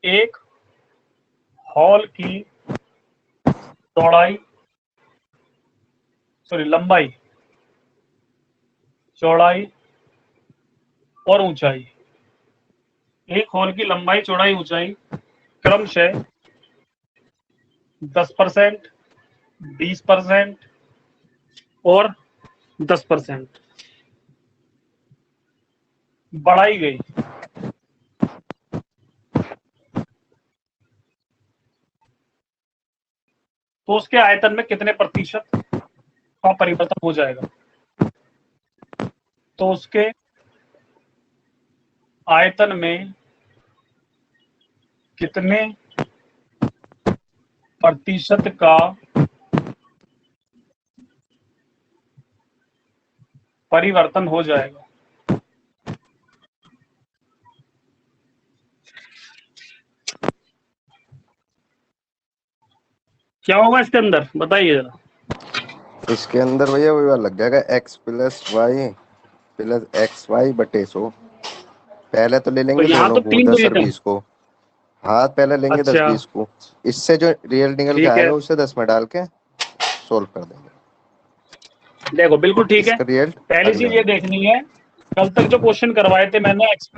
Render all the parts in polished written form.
एक हॉल की चौड़ाई, सॉरी लंबाई, चौड़ाई और ऊंचाई, एक हॉल की लंबाई, चौड़ाई, ऊंचाई क्रमशः 10%, 20% और 10% बढ़ाई गई, तो उसके आयतन में कितने प्रतिशत का परिवर्तन हो जाएगा? तो उसके आयतन में कितने प्रतिशत का परिवर्तन हो जाएगा? क्या होगा इसके अंदर, बताइए जरा। इसके अंदर भैया वही वाला लग जाएगा, x plus y plus x y बटे 100। पहले तो ले लेंगे यहाँ तो दोनों को, 3 10 और डिजिट है। 20 को। हाँ पहले लेंगे 10 अच्छा 20 को, इससे जो रियल निकल के ठीक है, आएगा उसे 10 में डाल के सोल्व कर देंगे। देखो बिल्कुल ठीक है। इसका रिजल्ट पहली अगले चीज ये वाले में। देखनी है, कल तक जो क्वेश्चन करवाए थे मैंने एक्स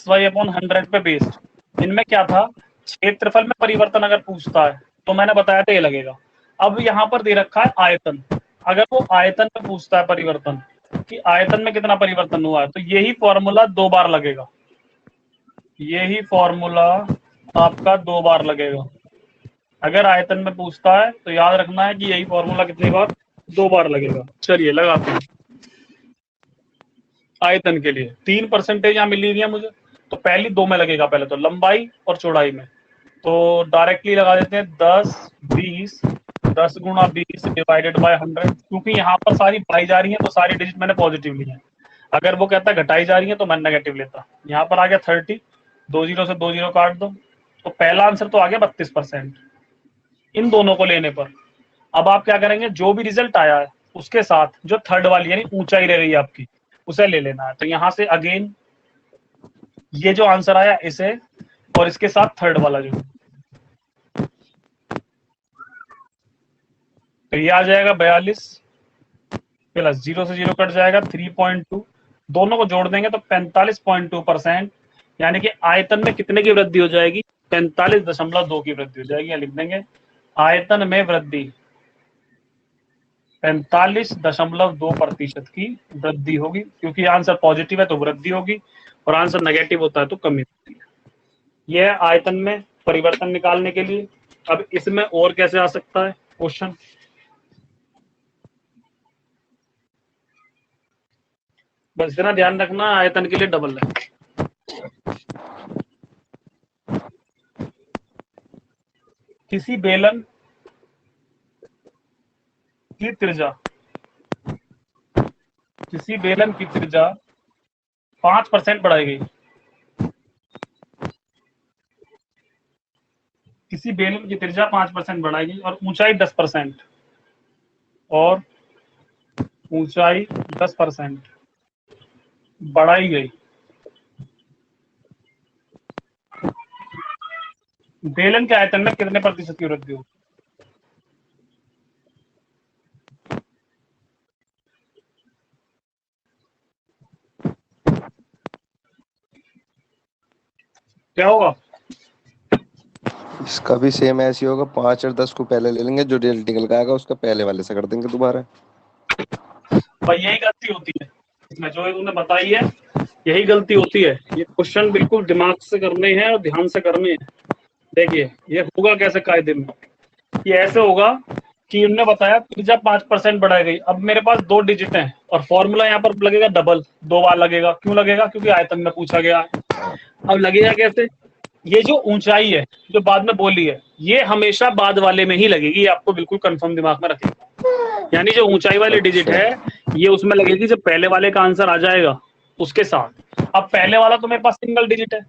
वाई अपॉन 100 पे बेस्ड, इनमें क्या था, क्षेत्रफल में परिवर्तन अगर पूछता है तो मैंने बताया था ये लगेगा। अब यहाँ पर दे रखा है आयतन, अगर वो आयतन में पूछता है परिवर्तन कि आयतन में कितना परिवर्तन हुआ है, तो यही फॉर्मूला 2 बार लगेगा, यही फॉर्मूला आपका 2 बार लगेगा। अगर आयतन में पूछता है तो याद रखना है कि यही फॉर्मूला कितनी बार, 2 बार लगेगा। चलिए लगाते हैं आयतन के लिए 3% यहाँ मिल रही है मुझे, तो पहली 2 में लगेगा, पहले तो लंबाई और चौड़ाई में, तो डायरेक्टली लगा देते हैं 10 गुणा 20 डिवाइडेड बाय 100, क्योंकि यहाँ पर सारी बढ़ाई जा रही है तो सारी डिजिट मैंने पॉजिटिव ली है। अगर वो कहता है घटाई जा रही है तो मैं नेगेटिव लेता। यहाँ पर आ गया 30, 2 जीरो से 2 जीरो काट दो, तो पहला आंसर तो आ गया 32% इन दोनों को लेने पर। अब आप क्या करेंगे, जो भी रिजल्ट आया है उसके साथ जो थर्ड वाली यानी ऊंचाई रह गई आपकी उसे ले लेना है। तो यहां से अगेन ये जो आंसर आया इसे और इसके साथ थर्ड वाला जो, तो ये आ जाएगा 42 प्लस 0 से 0 कट जाएगा 3.2, दोनों को जोड़ देंगे तो 45.2%, यानी कि आयतन में कितने की वृद्धि हो जाएगी, 45.2 की वृद्धि हो जाएगी। या लिख देंगे आयतन में वृद्धि 45.2% की वृद्धि होगी, क्योंकि आंसर पॉजिटिव है तो वृद्धि होगी और आंसर नेगेटिव होता है तो कमी होती है। यह आयतन में परिवर्तन निकालने के लिए। अब इसमें और कैसे आ सकता है क्वेश्चन, बस इतना ध्यान रखना आयतन के लिए डबल है। किसी बेलन की त्रिज्या, किसी बेलन की त्रिज्या 5% बढ़ाई गई, किसी बेलन की त्रिज्या 5% बढ़ाई गई और ऊंचाई 10%, और ऊंचाई 10% बढ़ाई गई, बेलन के आयतन में कितने प्रतिशत की वृद्धि होगी? क्या होगा? इसका भी सेम ऐसे ही होगा, 5 और 10 को पहले ले लेंगे, जो रिजल्ट निकल के आएगा उसका पहले वाले से कर देंगे दोबारा। भाई यही गलती होती है इसमें, जो तुमने बताई है यही गलती होती है। ये क्वेश्चन बिल्कुल दिमाग से करने हैं और ध्यान से करने हैं। देखिए ये होगा कैसे कायदे में, ये ऐसे होगा कि इन्होंने बताया त्रिज्या 5% बढ़ाई गई, अब मेरे पास 2 डिजिट हैं और फॉर्मूला यहाँ पर लगेगा डबल, 2 बार लगेगा। क्यों लगेगा? क्योंकि आयतन में पूछा गया है। अब लगेगा कैसे, ये जो ऊंचाई है जो बाद में बोली है ये हमेशा बाद वाले में ही लगेगी, ये आपको बिल्कुल कंफर्म दिमाग में रखेगा। यानी जो ऊंचाई वाली डिजिट अच्छा है ये उसमें लगेगी जब पहले वाले का आंसर आ जाएगा उसके साथ। अब पहले वाला तो मेरे पास सिंगल डिजिट है,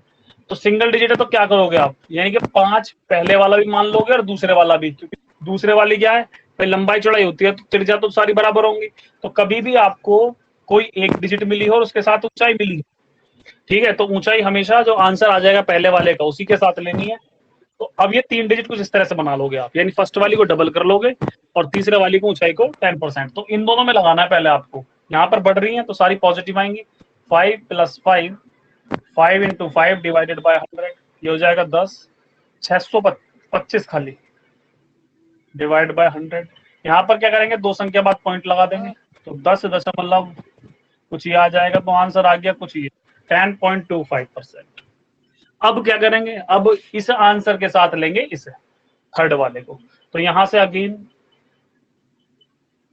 तो सिंगल डिजिट है तो क्या करोगे आप, यानी कि 5 पहले वाला भी मान लोगे और दूसरे वाला भी, क्योंकि दूसरे वाली क्या है, भाई लंबाई चौड़ाई होती है तो त्रिज्या तो सारी बराबर होंगी। तो कभी भी आपको कोई एक डिजिट मिली हो और उसके साथ ऊंचाई मिली ठीक है, तो ऊंचाई हमेशा जो आंसर आ जाएगा पहले वाले का उसी के साथ लेनी है। तो अब ये 3 डिजिट कुछ इस तरह से बना लोगे आप, यानी फर्स्ट वाली को डबल कर लोगे और तीसरे वाली को ऊंचाई को 10%। तो इन दोनों में लगाना है पहले आपको, यहाँ पर बढ़ रही है तो सारी पॉजिटिव आएंगी। 5 + 5, 5 × 5 डिवाइडेड बाय 100, ये हो जाएगा 10, 625 खाली डिवाइड बाय 100। यहाँ पर क्या करेंगे, दो संख्या बाद पॉइंट लगा देंगे, तो 10 कुछ ये आ जाएगा, तो आंसर आ गया कुछ ये 10.25%। अब क्या करेंगे, अब इस आंसर के साथ लेंगे इसे थर्ड वाले को, तो यहां से अगेन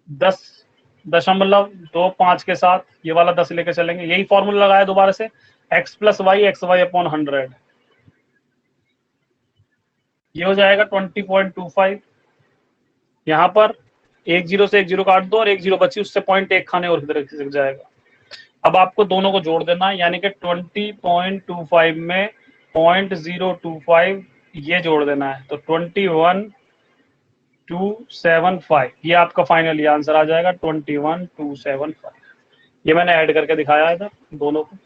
10.25 के साथ ये वाला 10 लेके चलेंगे, यही फॉर्मूला लगाया दोबारा से, x + y xy/100, ये हो जाएगा 20.25। यहां पर 1 0 से 1 0 काट दो और 1 0 बची, उससे 0.1 खाने और किधर खिसक जाएगा। अब आपको दोनों को जोड़ देना है, यानी कि 20.25 में 0.025 ये जोड़ देना है, तो 21,275, ये आपका फाइनली आंसर आ जाएगा 21,275। ये मैंने ऐड करके दिखाया है दोनों को,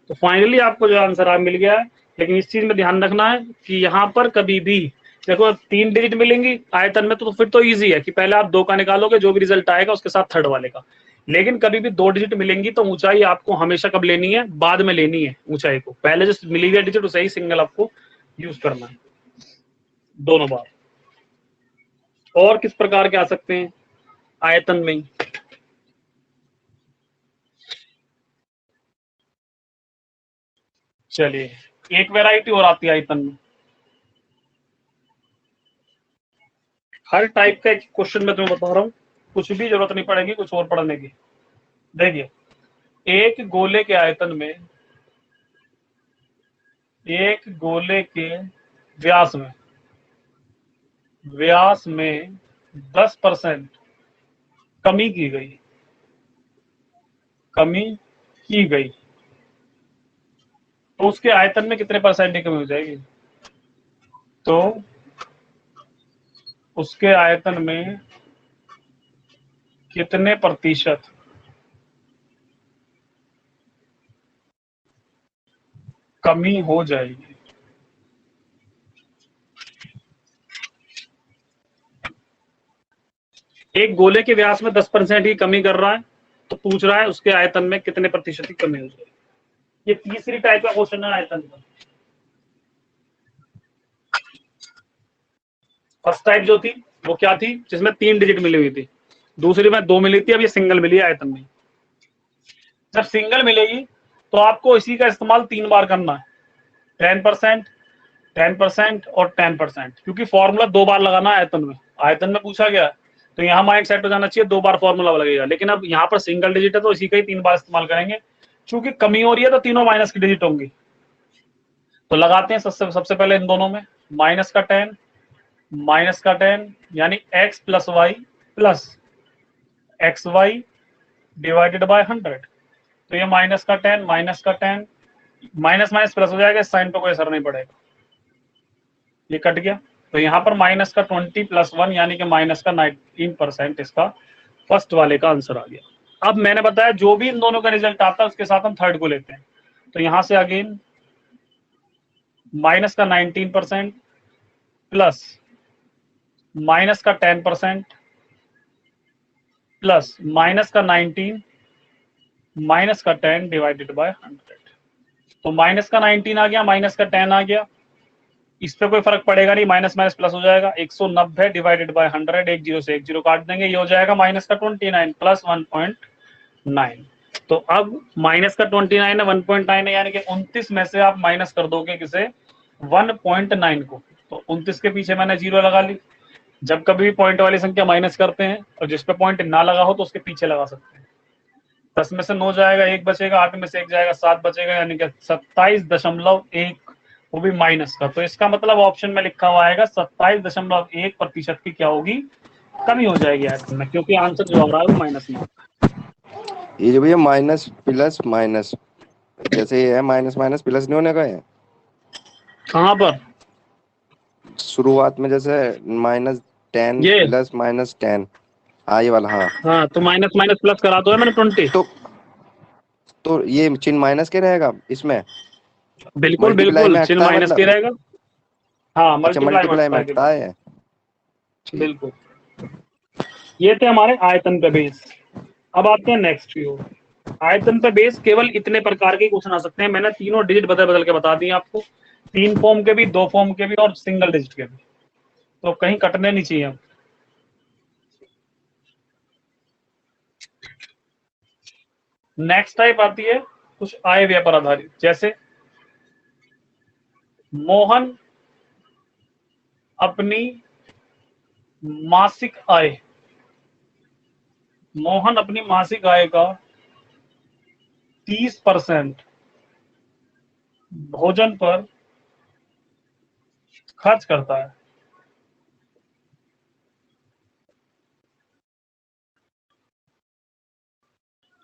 तो फाइनली आपको जो आंसर मिल गया है। लेकिन इस चीज में ध्यान रखना है कि यहाँ पर कभी भी देखो 3 डिजिट मिलेंगी आयतन में, तो फिर तो इजी है कि पहले आप 2 का निकालोगे, जो भी रिजल्ट आएगा उसके साथ थर्ड वाले का। लेकिन कभी भी 2 डिजिट मिलेंगी तो ऊंचाई आपको हमेशा कब लेनी है, बाद में लेनी है ऊंचाई को, पहले जो मिली हुई डिजिट उसे ही सिंगल आपको यूज करना है दोनों बार। और किस प्रकार के आ सकते हैं आयतन में ही, चलिए एक वैरायटी और आती है आयतन में। हर टाइप का एक क्वेश्चन मैं तुम्हें बता रहा हूं, कुछ भी जरूरत नहीं पड़ेगी कुछ और पढ़ने की। देखिए, एक गोले के आयतन में, एक गोले के व्यास में 10% कमी की गई, तो उसके आयतन में कितने परसेंट की कमी हो जाएगी, तो उसके आयतन में कितने प्रतिशत कमी हो जाएगी। एक गोले के व्यास में 10% की कमी कर रहा है, तो पूछ रहा है उसके आयतन में कितने प्रतिशत की कमी हो जाएगी। ये तीसरी टाइप का क्वेश्चन है आयतन का। फर्स्ट टाइप जो थी वो क्या थी, जिसमें 3 डिजिट मिली हुई थी, दूसरी में 2 मिली थी, अब ये सिंगल मिली है आयतन में। जब सिंगल मिलेगी तो आपको इसी का इस्तेमाल 3 बार करना है, 10%, 10% और 10%, क्योंकि फॉर्मूला 2 बार लगाना है आयतन में। आयतन में पूछा गया तो यहाँ माइंड सेट हो जाना चाहिए 2 बार फॉर्मूला लगेगा, लेकिन अब यहाँ पर सिंगल डिजिट है तो इसी का ही 3 बार इस्तेमाल करेंगे। चूंकि कमी हो रही है तो तीनों माइनस की डिजिट होंगी, तो लगाते हैं सबसे पहले इन दोनों में माइनस का 10 यानी x + y + xy divided by 100, तो ये माइनस का 10 माइनस माइनस प्लस हो जाएगा, साइन पे कोई असर नहीं पड़ेगा, ये कट गया। तो यहाँ पर माइनस का 20 + 1 यानी कि माइनस का 19% इसका फर्स्ट वाले का आंसर आ गया। अब मैंने बताया जो भी इन दोनों का रिजल्ट आता है उसके साथ हम थर्ड को लेते हैं, तो यहाँ से अगेन माइनस का 19% प्लस माइनस का 10% प्लस माइनस का 19 माइनस का 10 डिवाइडेड बाय 100, तो माइनस का 19 आ गया, माइनस का 10 आ गया, इस पे कोई फर्क पड़ेगा नहीं, माइनस माइनस प्लस हो जाएगा। 190 डिवाइडेड बाय 100, 1 0 से 1 0 काट देंगे, ये हो जाएगा माइनस का 29 प्लस 1.9। तो अब माइनस का 29 है, 1.9 है, यानी कि 29 में से आप माइनस कर दोगे किसे, 1.9 को, तो 29 के पीछे मैंने 0 लगा ली। जब कभी भी पॉइंट वाली संख्या माइनस करते हैं और जिस पे पॉइंट ना लगा हो तो उसके पीछे लगा सकते हैं। 10 में से 9 जाएगा, 1 बचेगा, 8 में से 1 जाएगा, 7 बचेगा, यानी कि 27.1, वो भी माइनस का। तो इसका मतलब ऑप्शन में लिखा हुआ आएगा 27.1% की क्या होगी, कमी हो जाएगी आयतन में, क्योंकि आंसर जो आ रहा है वो माइनस में। ये जो भैया माइनस प्लस माइनस, जैसे ये है माइनस माइनस प्लस नहीं होने का है, कहाँ पर शुरुआत में जैसे -10 ये प्लस -10, ये वाला, हाँ हाँ, तो माइनस माइनस प्लस करा दो है मैंने 20, तो तो ये चिन्ह माइनस के रहेगा इसमें, बिल्कुल मल्टीप्लाई बिल्कुल, में चिन्ह हटता है माइनस के मतलब। रहेगा। हाँ, अच्छा, मल्टीप्लाई में मल्टीप्लाई हटता में है हटता केवल। है। ठीक। बिल्कुल। ये थे हमारे आयतन पे बेस। अब आते हैं नेक्स्ट की ओर। आयतन पे बेस केवल इतने प्रकार के क्वेश्चन आ सकते हैं। मैंने तीनों डिजिट बदल बदल के बता दिए आपको, 3 फॉर्म के भी, 2 फॉर्म के भी और सिंगल डिजिट के भी, तो कहीं कटने नहीं चाहिए। नेक्स्ट टाइप आती है कुछ आय व्यय पर आधारित, जैसे मोहन अपनी मासिक आय, मोहन अपनी मासिक आय का 30% भोजन पर खर्च करता है।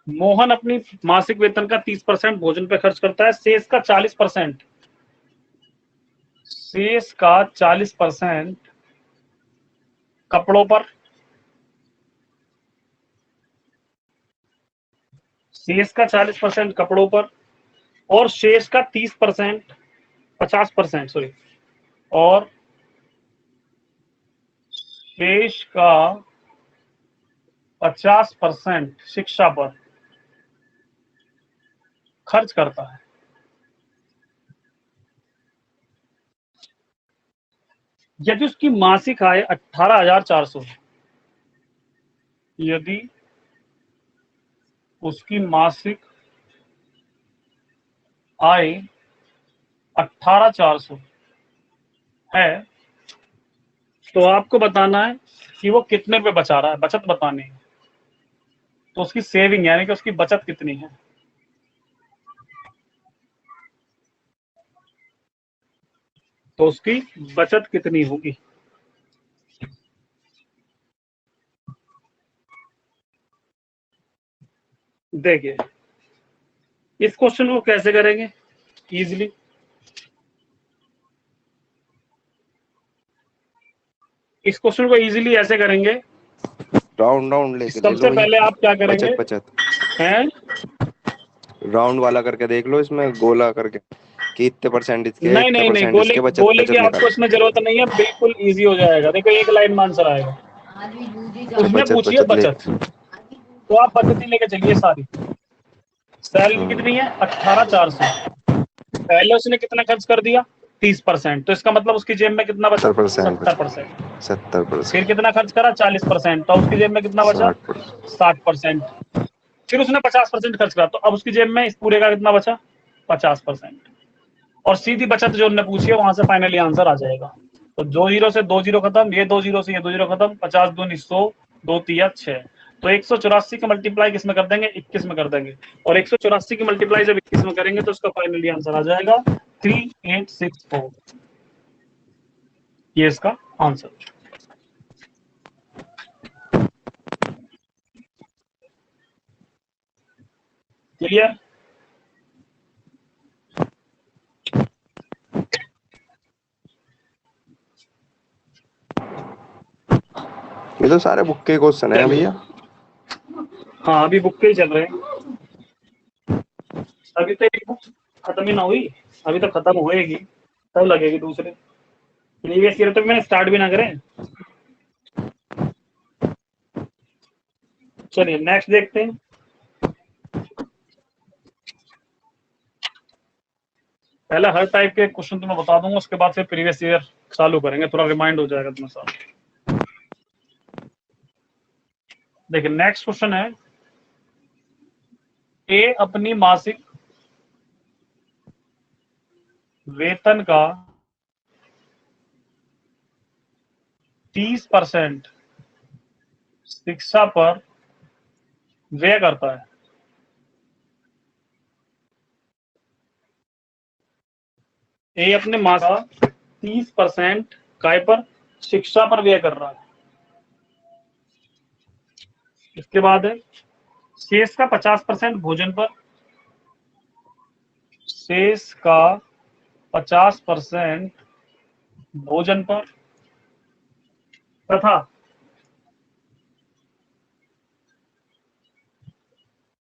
मोहन अपनी मासिक वेतन का 30% भोजन पर खर्च करता है। शेष का 40% कपड़ों पर, शेष का 40% कपड़ों पर, और शेष का 30%, 50% सॉरी, और शेष का 50% शिक्षा पर खर्च करता है। यदि उसकी मासिक आय 18,400 है, यदि उसकी मासिक आय 18,400 है, तो आपको बताना है कि वो कितने रुपए बचा रहा है, बचत बतानी है। तो उसकी सेविंग यानी कि उसकी बचत कितनी है। तो उसकी बचत कितनी होगी। देखिए, इस क्वेश्चन को कैसे करेंगे इजीली। इस क्वेश्चन को इजीली ऐसे करेंगे, राउंड राउंड लेके ले लो सबसे भैया। पहले आप क्या करेंगे बचत बचत हैं। राउंड वाला करके देख लो, इसमें गोला करके कि इतने परसेंट इसके, नहीं इतने नहीं नहीं, परसेंट गोले इसके, बचत गोले की बचत आपको निकाल। इसमें जरूरत नहीं है, बिल्कुल इजी हो जाएगा। देखो, एक लाइन में आंसर आएगा। उसने बचत पूछी है बचत ले। बचत, तो आप बचत ही लेके चलिए सारी। सैलरी हम्म। कितनी है 18,400, पहले उसने कितना खर्च कर दिया 30%, तो इसका मतलब उसकी जेब में कितना बचा 70% बचा। 70%। फिर 70%। कितना खर्च करा 40%, तो उसकी जेब में कितना बचा 60%। 60%। फिर उसने 50% खर्च करा, तो अब उसकी जेब में इस पूरे का कितना बचा 50%। और सीधी बचत जो उन्होंने पूछी है वहां से फाइनली आंसर आ जाएगा। तो दो जीरो से दो जीरो खत्म, ये दो जीरो से ये दो जीरो खत्म, 50 दूनी 100, दो तिया 6। तो 184 की मल्टीप्लाई किस में कर देंगे 21 में कर देंगे, और 184 की मल्टीप्लाई जब 21 में करेंगे तो उसका फाइनली आंसर आ जाएगा 3864। ये इसका आंसर। क्लियर। ये तो सारे बुक के क्वेश्चन है चलिए, भैया। हाँ अभी बुक पे ही चल रहे हैं। अभी तो एक बुक खत्म ही ना हुई, अभी तो खत्म होएगी तब लगेगी दूसरे। प्रीवियस ईयर तो मैंने स्टार्ट भी ना करें। चलिए नेक्स्ट देखते हैं। पहले हर टाइप के क्वेश्चन तो मैं बता दूंगा, उसके बाद फिर प्रीवियस ईयर चालू करेंगे, थोड़ा रिमाइंड हो जाएगा तुम्हें साथ। देखिए नेक्स्ट क्वेश्चन है, ए अपनी मासिक वेतन का 30% शिक्षा पर व्यय करता है। ए अपने मास का 30% काय पर, शिक्षा पर व्यय कर रहा है। इसके बाद है शेष का 50% भोजन पर, शेष का 50% भोजन पर, तथा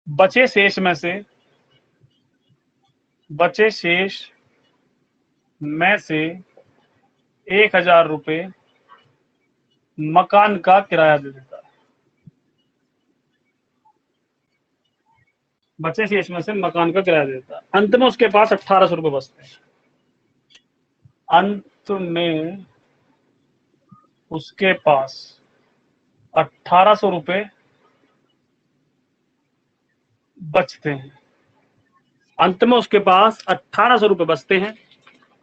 बचे शेष में से बचे शेष में से 1,000 रुपए मकान का किराया दे देता है। बचे शेष में से मकान का किराया दे देता है। अंत में उसके पास 1,800 रुपए बचते हैं। अंत में उसके पास 1,800 रुपए बचते हैं। अंत में उसके पास 1,800 रुपए बचते हैं।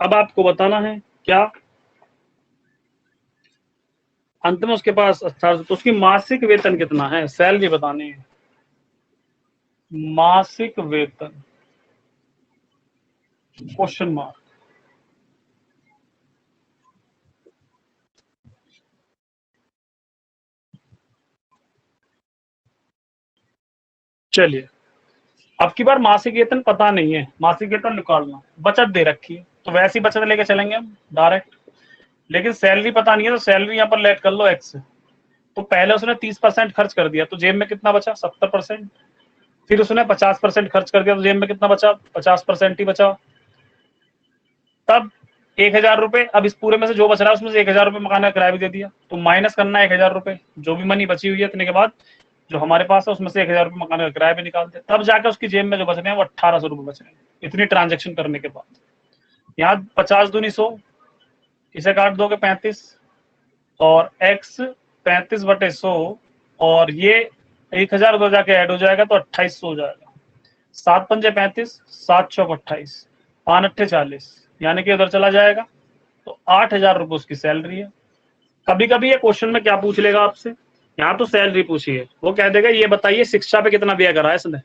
अब आपको बताना है क्या? अंत में उसके पास 1,800, तो उसकी मासिक वेतन कितना है, सैलरी बतानी है। मासिक वेतन क्वेश्चन मार्क। चलिए, अब की बार मासिक वेतन पता नहीं है, मासिक वेतन निकालना, बचत दे रखी है तो वैसी बचत लेके चलेंगे हम डायरेक्ट। लेकिन सैलरी पता नहीं है, तो सैलरी यहाँ पर लेट कर लो एक्स। तो पहले उसने 30% खर्च कर दिया, तो जेब में कितना बचा? 70%। फिर उसने 50% खर्च कर दिया, तो जेब में कितना बचा? 50% ही बचा। तब 1,000 रुपए, अब इस पूरे में से जो बच रहा है उसमें से 1,000 रुपए मकान का किराया भी दे दिया, तो माइनस करना है 1,000 रुपए, जो भी मनी बची हुई है इतने के बाद जो हमारे पास है उसमें से 1,000 रुपए मकान का किराया भी निकालते, तब जाकर उसकी जेब में जो बच रहे हैं वो 1,800 रुपए बच रहे हैं, इतनी ट्रांजेक्शन करने के बाद। यहाँ 50 दूनी 100, इसे काट दोगे 35, और x 35/100, और ये 1,000 उधर जाके ऐड हो जाएगा तो 2,800 हो जाएगा। 7 पंजे 35, 7 चौक 28, 5 अट्ठे 40, यानी कि उधर चला जाएगा। तो 8,000 रुपए उसकी सैलरी है। कभी कभी ये क्वेश्चन में क्या पूछ लेगा आपसे, यहाँ तो सैलरी पूछी है, वो कह देगा ये बताइए शिक्षा पे कितना व्यय करा है इसने।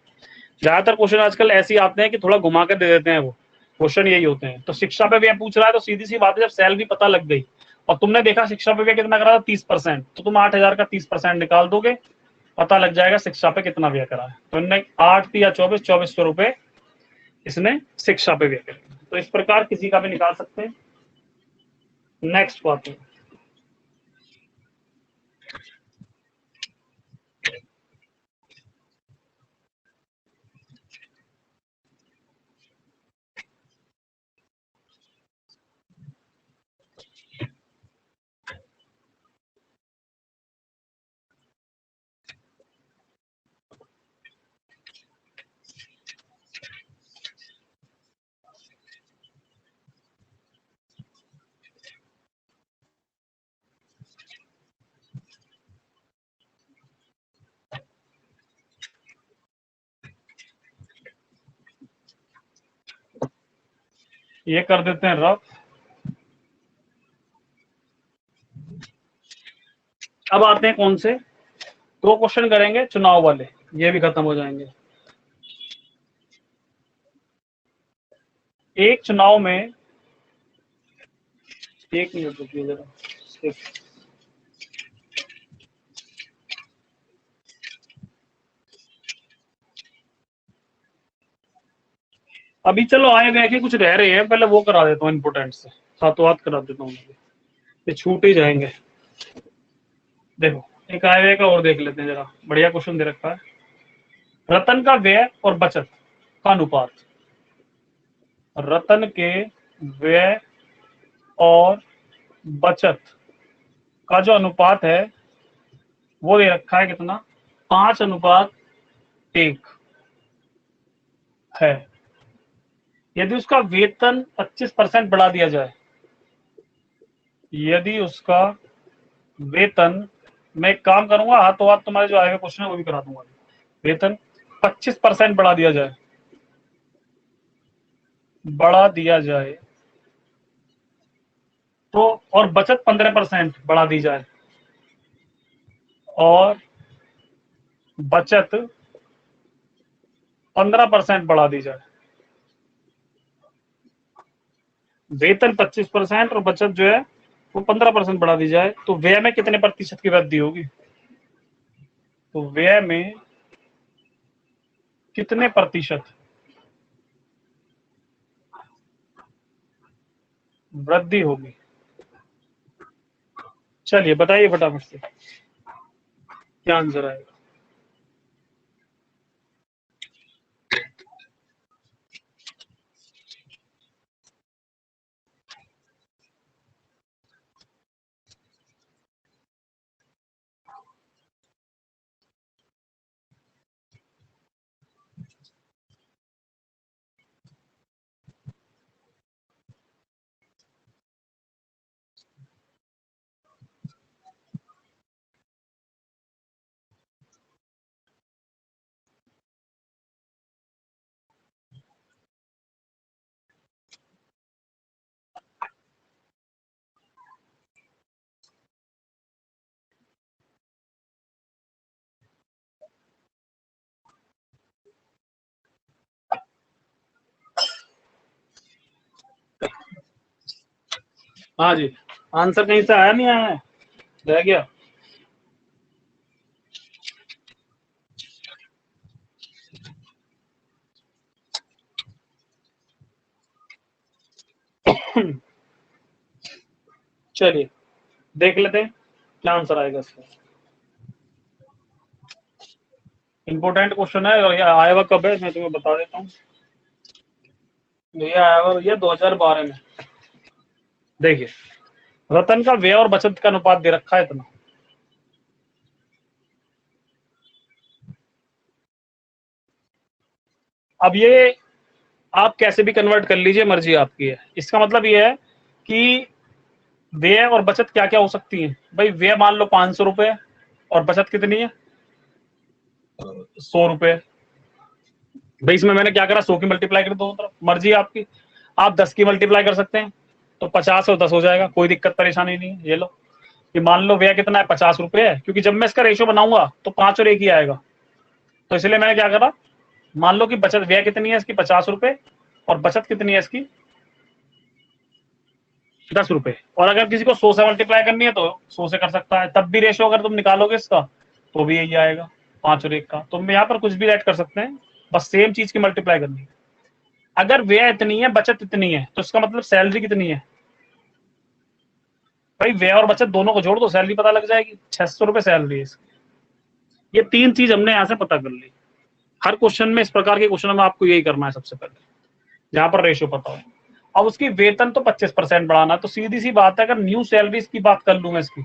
ज्यादातर क्वेश्चन आजकल ऐसे आते हैं कि थोड़ा घुमा कर दे देते हैं, वो क्वेश्चन यही होते हैं। तो शिक्षा पे व्यय पूछ रहा है तो सीधी सी बात है, जब सैलरी पता लग गई और तुमने देखा शिक्षा पे व्यय कितना करा था 30%, तो तुम 8,000 का 30% निकाल दोगे, पता लग जाएगा शिक्षा पे कितना व्यय करा है। तो इनने 8 या 2400 रुपए इसने शिक्षा पे व्यय करे, तो इस प्रकार किसी का भी निकाल सकते हैं। नेक्स्ट बात है, ये कर देते हैं रफ। अब आते हैं कौन से, 2 क्वेश्चन करेंगे चुनाव वाले, ये भी खत्म हो जाएंगे। एक चुनाव में, एक मिनट रुकिए जरा, अभी चलो आए गए के कुछ रह रहे हैं, पहले वो करा देता हूँ इंपोर्टेंट से, सातों हाथ करा देता हूँ, ये छूट ही जाएंगे। देखो, एक आए हुए का और देख लेते हैं जरा, बढ़िया क्वेश्चन दे रखा है। रतन का व्यय और बचत का अनुपात, रतन के व्यय और बचत का जो अनुपात है वो दे रखा है कितना, 5:1 है। यदि उसका वेतन 25% बढ़ा दिया जाए, यदि उसका वेतन, मैं एक काम करूंगा हाथों हाथ तुम्हारे जो आएगा क्वेश्चन है वो भी करा दूंगा। वेतन 25% बढ़ा दिया जाए, बढ़ा दिया जाए तो, और बचत 15% बढ़ा दी जाए, और बचत 15% बढ़ा दी जाए, वेतन 25% और बचत जो है वो 15% बढ़ा दी जाए, तो व्यय में कितने प्रतिशत की वृद्धि होगी? तो व्यय में कितने प्रतिशत वृद्धि होगी? चलिए बताइए फटाफट से, क्या आंसर आएगा? हाँ जी, आंसर कहीं से आया नहीं आया है, रह गया। चलिए देख लेते हैं क्या आंसर आएगा इसका। इंपॉर्टेंट क्वेश्चन है और ये आया हुआ कब है मैं तुम्हें बता देता हूँ। ये आया हुआ भैया 2012 में। देखिए, रतन का व्यय और बचत का अनुपात दे रखा है इतना। अब ये आप कैसे भी कन्वर्ट कर लीजिए, मर्जी आपकी है। इसका मतलब ये है कि व्यय और बचत क्या क्या हो सकती है। भाई व्यय मान लो 500 रुपए और बचत कितनी है 100 रुपए। भाई इसमें मैंने क्या करा, 100 की मल्टीप्लाई कर दो, मर्जी आपकी। आप 10 की मल्टीप्लाई कर सकते हैं तो 50 और 10 हो जाएगा, कोई दिक्कत परेशानी नहीं है। ये लो, कि मान लो व्यय कितना है 50 रुपए है, क्योंकि जब मैं इसका रेशियो बनाऊंगा तो 5 और 1 ही आएगा। तो इसलिए मैंने क्या करा, मान लो कि बचत व्यय कितनी है इसकी 50 रुपए और बचत कितनी है इसकी 10 रुपए। और अगर किसी को 100 से मल्टीप्लाई करनी है तो 100 से कर सकता है, तब भी रेशियो अगर तुम निकालोगे इसका तो भी यही आएगा 5 और 1 का। तुम यहाँ पर कुछ भी ऐड कर सकते हैं, बस सेम चीज की मल्टीप्लाई करनी है। अगर व्यय इतनी है बचत इतनी है तो इसका मतलब सैलरी कितनी है। भाई व्यय और बचत दोनों को जोड़ दो, सैलरी पता लग जाएगी। 600 रुपए सैलरी है इसकी। ये तीन चीज हमने यहाँ से पता कर ली। हर क्वेश्चन में, इस प्रकार के क्वेश्चन में आपको यही करना है सबसे पहले, जहां पर रेशियो पता हो। अब उसकी वेतन तो 25% बढ़ाना है, तो सीधी सी बात है, अगर न्यू सैलरी की बात कर लूं मैं इसकी,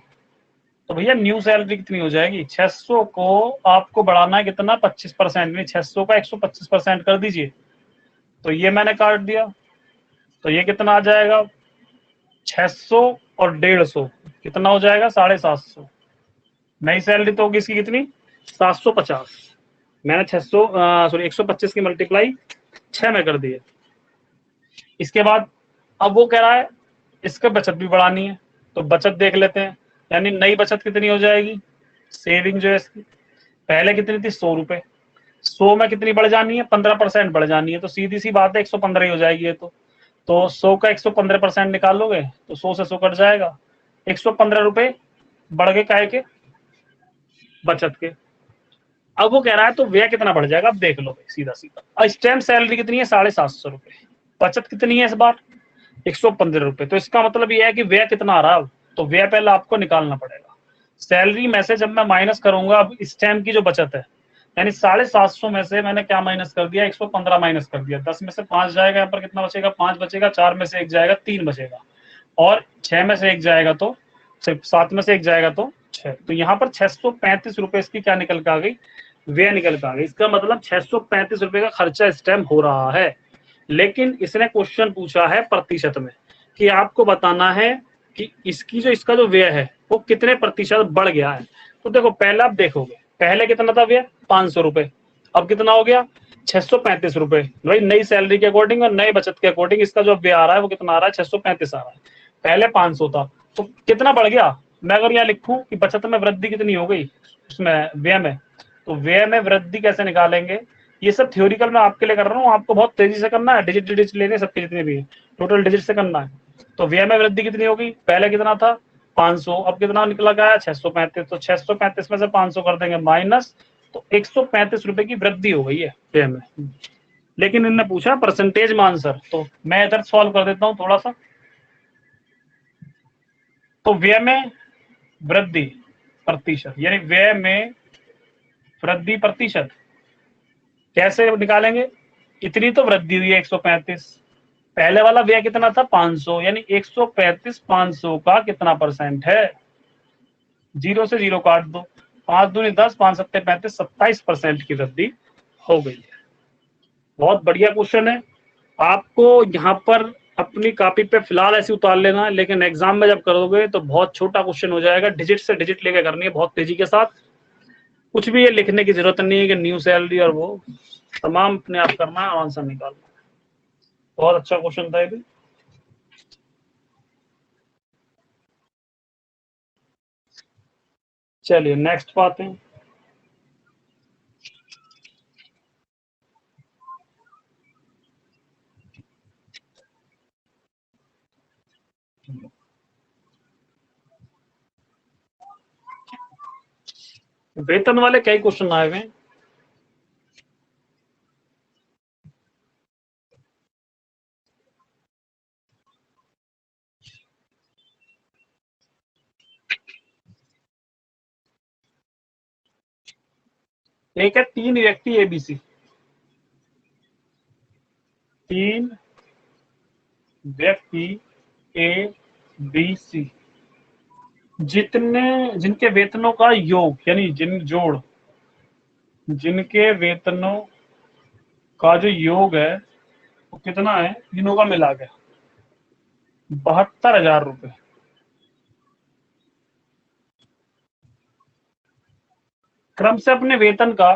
तो भैया न्यू सैलरी कितनी हो जाएगी, 600 को आपको बढ़ाना है कितना 25%, यानी 600 का 125% कर दीजिए। तो ये मैंने काट दिया, तो ये कितना आ जाएगा 600 और 150, कितना हो जाएगा 750। नई सैलरी तो होगी इसकी कितनी 750। मैंने 600 सॉरी 125 की मल्टीप्लाई 6 में कर दी है। इसके बाद अब वो कह रहा है इसका बचत भी बढ़ानी है, तो बचत देख लेते हैं। यानी नई बचत कितनी हो जाएगी, सेविंग जो है इसकी पहले कितनी थी 100 रुपए, 100 में कितनी बढ़ जानी है 15% बढ़ जानी है, तो सीधी सी बात है 115 ही हो जाएगी ये तो 100 का 115% निकालोगे तो 100 से 100 कट जाएगा, 115 रुपए बढ़ गए काहे के बचत के। अब वो कह रहा है तो व्यय कितना बढ़ जाएगा, अब देख लो सीधा सीधा। स्टैम्प सैलरी कितनी है 750 रुपए, बचत कितनी है इस बार 115 रुपए। तो इसका मतलब ये है कि व्यय कितना आ रहा है, तो व्यय पहले आपको निकालना पड़ेगा। सैलरी में से जब मैं माइनस करूंगा, अब स्टैम्प की जो बचत है, यानी 750 में से मैंने क्या माइनस कर दिया 115 माइनस कर दिया, 10 में से 5 जाएगा, यहाँ पर कितना बचेगा 5 बचेगा, 4 में से 1 जाएगा 3 बचेगा, और 6 में से 1 जाएगा तो 7 में से 1 जाएगा तो 6। तो यहाँ पर 635 रुपए इसकी क्या निकल के आ गई, व्यय निकल के आ गई। इसका मतलब 635 रुपए का खर्चा स्टैम्प हो रहा है। लेकिन इसने क्वेश्चन पूछा है प्रतिशत में, कि आपको बताना है कि इसका जो व्यय है वो कितने प्रतिशत बढ़ गया है। तो देखो पहले आप देखोगे, पहले कितना था व्यय 500 रुपए, अब कितना हो गया 635 रुपए। भाई नई सैलरी के अकॉर्डिंग और नए बचत के अकॉर्डिंग इसका जो व्यय आ रहा है वो कितना आ रहा है 635 आ रहा है। पहले 500 था तो कितना बढ़ गया। मैं अगर यहाँ लिखूं कि बचत में वृद्धि कितनी हो गई, उसमें व्यय में, तो व्यय में वृद्धि कैसे निकालेंगे, ये सब थ्योरिकल मैं आपके लिए कर रहा हूँ, आपको बहुत तेजी से करना है, डिजिट डिजिट लेने सबके जितने भी टोटल डिजिट से करना है। तो व्यय में वृद्धि कितनी होगी, पहले कितना था 500, अब कितना निकला गया 635, तो 635 में से 500 कर देंगे माइनस, तो 135 रुपए की वृद्धि हो गई है व्यय में। लेकिन इनने पूछा परसेंटेज में आंसर, तो मैं इधर सॉल्व कर देता हूँ थोड़ा सा। तो व्यय में वृद्धि प्रतिशत, यानी व्यय में वृद्धि प्रतिशत कैसे निकालेंगे, इतनी तो वृद्धि हुई है 135, पहले वाला व्यय कितना था 500, यानी 135 500 का कितना परसेंट है, जीरो से जीरो काट दो, 5 दूनी 10, 5 सत्ते 35, 27% की वृद्धि हो गई है। बहुत बढ़िया क्वेश्चन है। आपको यहाँ पर अपनी कॉपी पे फिलहाल ऐसे उतार लेना है, लेकिन एग्जाम में जब करोगे तो बहुत छोटा क्वेश्चन हो जाएगा, डिजिट से डिजिट लेके करनी है बहुत तेजी के साथ। कुछ भी ये लिखने की जरूरत नहीं है कि न्यू सैलरी और वो, तमाम अपने आप करना है और आंसर निकालना है। बहुत अच्छा क्वेश्चन था ये भी। चलिए नेक्स्ट पाते हैं। वेतन वाले कई क्वेश्चन आए हुए हैं। एक है 3 व्यक्ति एबीसी, 3 व्यक्ति ए बी सी, जिनके वेतनों का योग यानी जिनके वेतनों का जो योग है वो कितना है, तीनों का मिला के 72,000 रुपए। क्रम से अपने वेतन का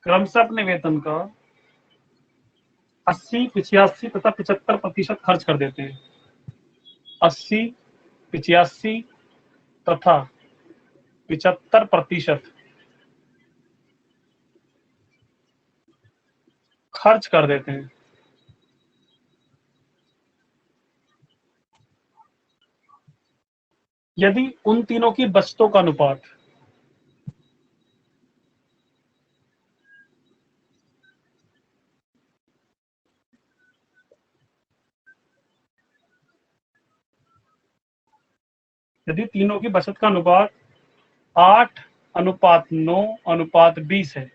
क्रम से अपने वेतन का 80, 85 तथा 75% खर्च कर देते हैं। 80, 85 तथा 75% खर्च कर देते हैं। यदि उन तीनों की बचतों का अनुपात यदि तीनों की बचत का अनुपात 8:9:20 है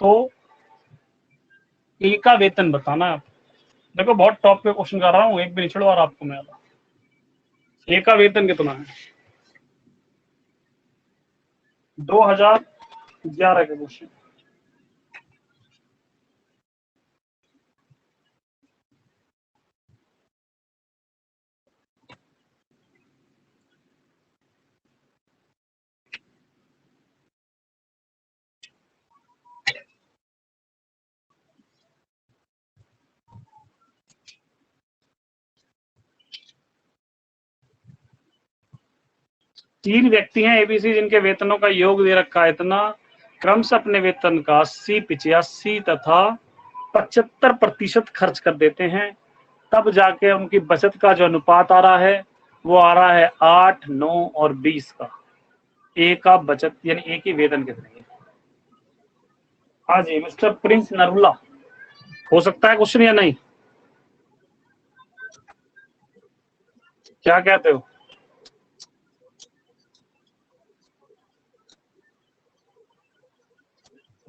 तो ए का वेतन बताना है आप। देखो बहुत टॉप पे क्वेश्चन कर रहा हूँ, एक भी नहीं छोड़वा रहा आपको मैं। ए का वेतन कितना है? 2011 के क्वेश्चन। तीन व्यक्ति हैं एबीसी जिनके वेतनों का योग दे रखा है इतना, क्रम से अपने वेतन का 80, 85 तथा 75% खर्च कर देते हैं, तब जाके उनकी बचत का जो अनुपात आ रहा है वो आ रहा है 8, 9 और 20 का। ए का बचत यानी ए की वेतन कितने है? हाँ जी मिस्टर प्रिंस नरुला, हो सकता है क्वेश्चन या नहीं? क्या कहते हो?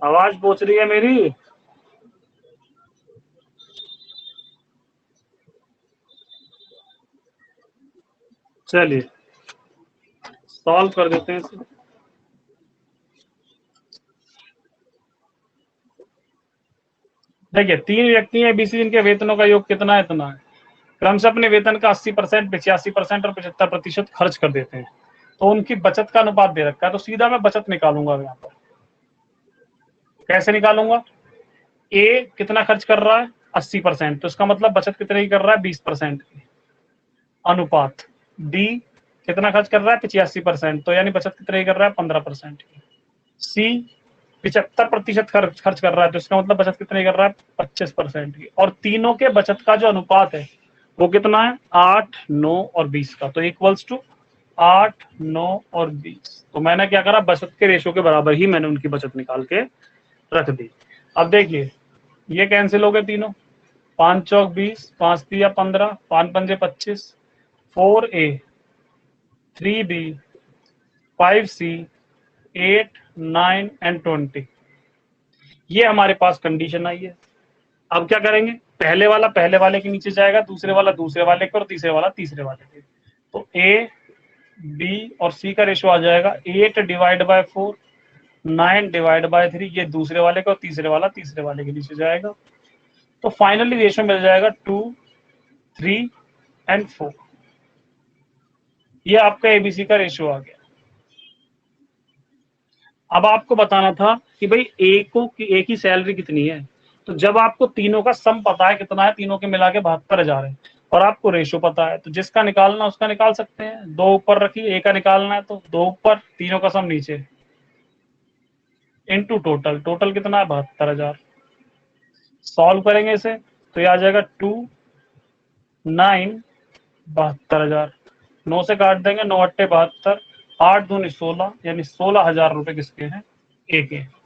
आवाज पहुंच रही है मेरी? चलिए सॉल्व कर देते हैं इसे। देखिए 3 व्यक्ति हैं बीसी जिनके वेतनों का योग कितना है, इतना है, क्रम से अपने वेतन का 80%, 85% और 75% खर्च कर देते हैं, तो उनकी बचत का अनुपात दे रखा है, तो सीधा मैं बचत निकालूंगा यहाँ पर। कैसे निकालूंगा? ए कितना खर्च कर रहा है? 80%, तो इसका मतलब बचत कितने की कर रहा है? 20% की। अनुपात डी कितना खर्च कर रहा है? 85%, तो यानी बचत कितने की कर रहा है? 15% की। सी 75% खर्च कर रहा है, तो इसका मतलब बचत कितने कर रहा है? 25% की। और तीनों के बचत का जो अनुपात है वो कितना है? 8, 9 और 20 का, तो इक्वल्स टू 8, 9 और 20। तो मैंने क्या करा, बचत के रेशो के बराबर ही मैंने उनकी बचत निकाल के रख दी। अब देखिए ये कैंसिल हो गए तीनों, 5 चौक 20, 5 तिया 15, 5 पंजे 25, 4A, 3B, 5C, 8, 9 एंड 20। ये हमारे पास कंडीशन आई है। अब क्या करेंगे, पहले वाला पहले वाले के नीचे जाएगा, दूसरे वाला दूसरे वाले के और तीसरे वाला तीसरे वाले के। तो ए बी और सी का रेशो आ जाएगा 8/4, 9/3, ये दूसरे वाले का और तीसरे वाला तीसरे वाले के नीचे जाएगा। तो फाइनली रेशो मिल जाएगा 2, 3 एंड 4। ये आपका एबीसी का रेशो आ गया। अब आपको बताना था कि भाई ए की सैलरी कितनी है, तो जब आपको तीनों का सम पता है कितना है, तीनों के मिला के 72,000 है, और आपको रेशो पता है, तो जिसका निकालना उसका निकाल सकते हैं। दो ऊपर रखिए, ए का निकालना है तो दो ऊपर, तीनों का सम नीचे, इनटू टोटल। टोटल कितना है? 72,000। सॉल्व करेंगे इसे, तो ये आ जाएगा 2,9,72,000। 9 से काट देंगे, 9 × 8 = 72, 8 दूनी 16, यानी 16,000 रुपए किसके हैं? ए के।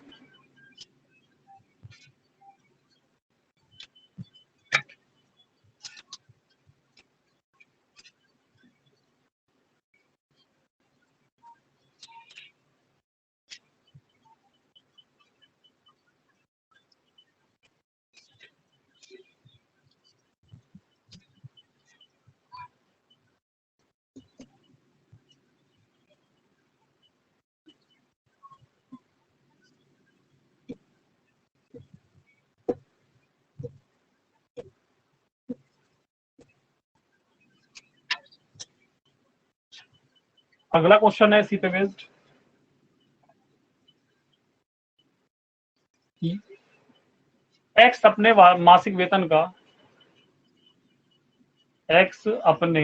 अगला क्वेश्चन है इसी पे बेस्ड। एक्स अपने मासिक वेतन का, एक्स अपने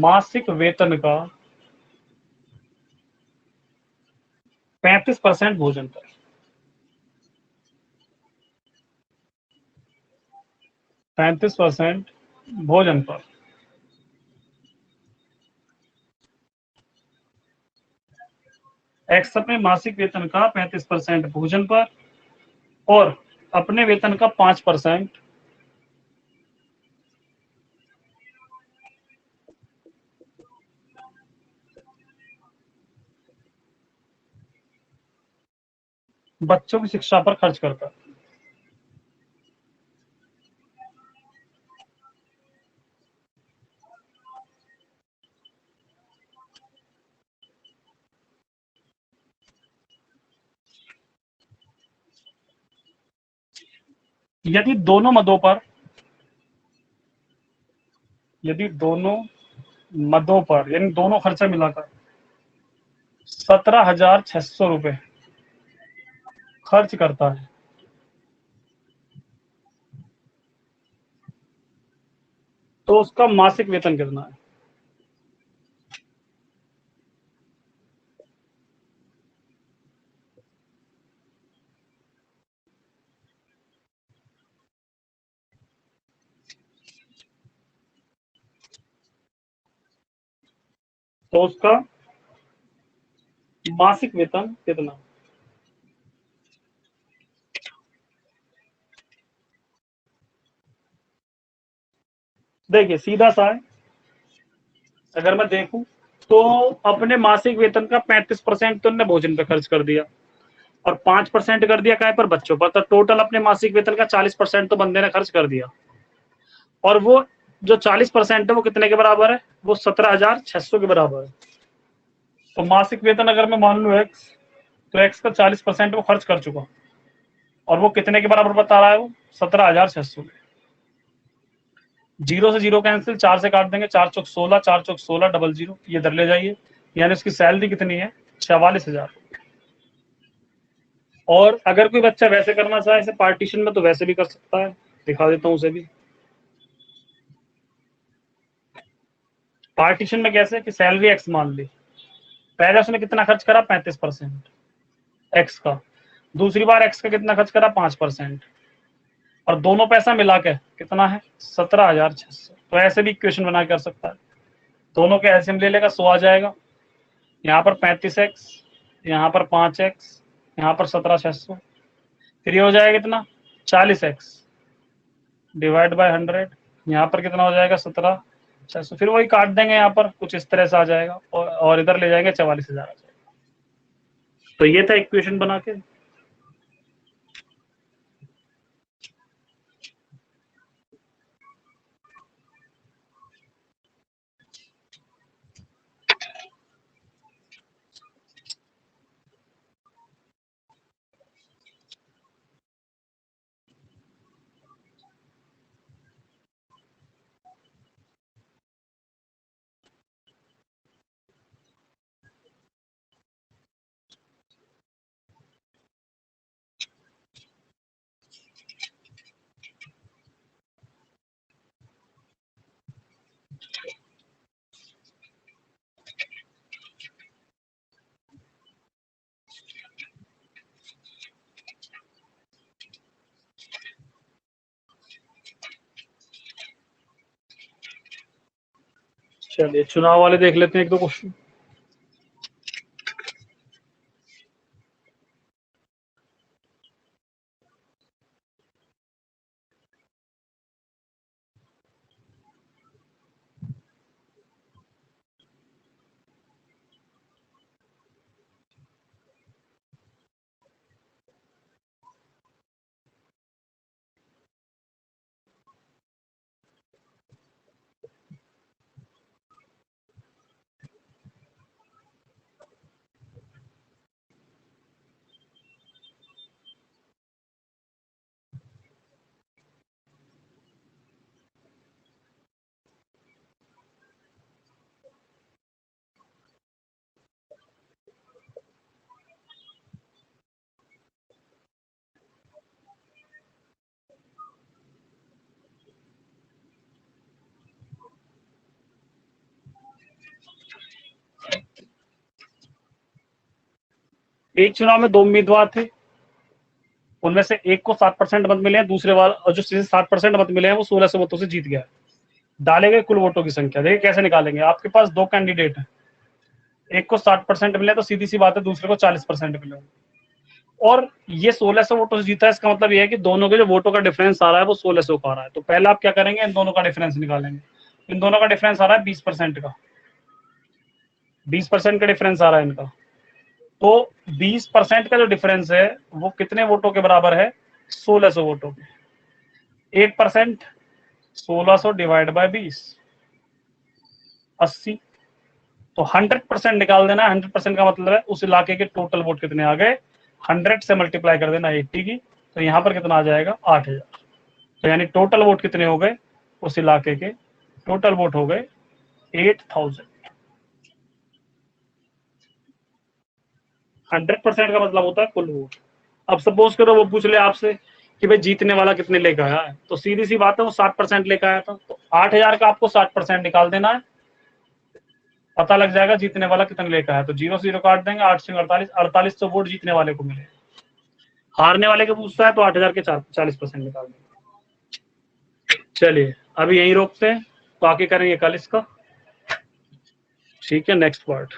मासिक वेतन का 35% भोजन पर, 35% भोजन पर, एक्स अपने मासिक वेतन का 35% भोजन पर और अपने वेतन का 5% बच्चों की शिक्षा पर खर्च करता है। यदि दोनों मदों पर, यदि दोनों मदों पर यानी दोनों खर्चा मिलाकर 17,600 रुपए खर्च करता है, तो उसका मासिक वेतन कितना है? तो उसका मासिक वेतन कितना? देखिए सीधा सा है, अगर मैं देखूं तो अपने मासिक वेतन का 35% तो उन्होंने भोजन पे खर्च कर दिया और 5% कर दिया काय पर? बच्चों पर। तो टोटल अपने मासिक वेतन का 40% तो बंदे ने खर्च कर दिया। और वो जो 40% है वो कितने के बराबर है? वो 17,600 के बराबर है। तो मासिक वेतन अगर मैं मान लूं एक्स, तो एक्स का 40% वो खर्च कर चुका और वो कितने के बराबर बता रहा है? वो 17,600। जीरो से जीरो कैंसिल, 4 से काट देंगे, 4 चौक 16, 4 चौक 16, डबल जीरो, ये इधर ले जाइए। यानी उसकी सैलरी कितनी है? 44,000। और अगर कोई बच्चा वैसे करना चाहे इसे पार्टीशन में, तो वैसे भी कर सकता है। दिखा देता हूं उसे भी। पार्टीशन में कैसे कि सैलरी एक्स मान ली, पहले उसने कितना खर्च करा? 35% एक्स का। दूसरी बार एक्स का कितना खर्च करा? 5%। और दोनों पैसा मिला के कितना है? 17,600। तो ऐसे भी इक्वेशन बना कर सकता है। दोनों के एलसीएम ले लेगा, 100 आ जाएगा। यहाँ पर 35x, यहाँ पर 5x, यहाँ पर 17,600। फिर ये हो जाएगा कितना? 40x divide by 100। यहाँ पर कितना हो जाएगा? 17,600। फिर वही काट देंगे, यहाँ पर कुछ इस तरह से आ जाएगा और इधर ले जाएंगे 44,000 आ जाएगा। तो ये था इक्वेशन बना के। चलिए चुनाव वाले देख लेते हैं एक दो क्वेश्चन। एक चुनाव में 2 उम्मीदवार थे, उनमें से एक को 7% मत मिले हैं, दूसरे वाला और जो 7% मत मिले हैं वो 1600 वोटों से जीत गया। डाले गए कुल वोटों की संख्या देखिए कैसे निकालेंगे। आपके पास 2 कैंडिडेट हैं, एक को 60% मिले तो सीधी सी बात है दूसरे को 40% मिले, और ये 1600 वोटों से जीता है। इसका मतलब ये है कि दोनों के जो वोटों का डिफरेंस आ रहा है वो 1600 का आ रहा है। तो पहले आप क्या करेंगे, इन दोनों का डिफरेंस निकालेंगे। इन दोनों का डिफरेंस आ रहा है 20% का, 20% का डिफरेंस आ रहा है इनका। तो 20% का जो डिफरेंस है वो कितने वोटों के बराबर है, 1600 वोटों के। 1% 1600 डिवाइड बाय 20, 80। तो 100% निकाल देना है। 100% का मतलब है उस इलाके के टोटल वोट कितने आ गए, 100 से मल्टीप्लाई कर देना 80 की, तो यहाँ पर कितना आ जाएगा 8000। तो यानी टोटल वोट कितने हो गए उस इलाके के, टोटल वोट हो गए 8000। 100% का मतलब होता है कुल वोट। अब सपोज करो वो पूछ ले आपसे कि भाई जीतने वाला कितने लेकर आया है, तो सीधी सी बात है वो 60% लेकर आया था, तो 8000 का आपको 60% निकाल देना है, पता लग जाएगा जीतने वाला कितने लेकर आया। तो 0 0 काट देंगे, 8 से 48, 4800 वोट जीतने वाले को मिले। हारने वाले के पूछता है तो 8000 के 40% निकाल देंगे। चलिए अभी यहीं रोकते हैं, बाकी करेंगे कल इसका। ठीक है, नेक्स्ट पार्ट।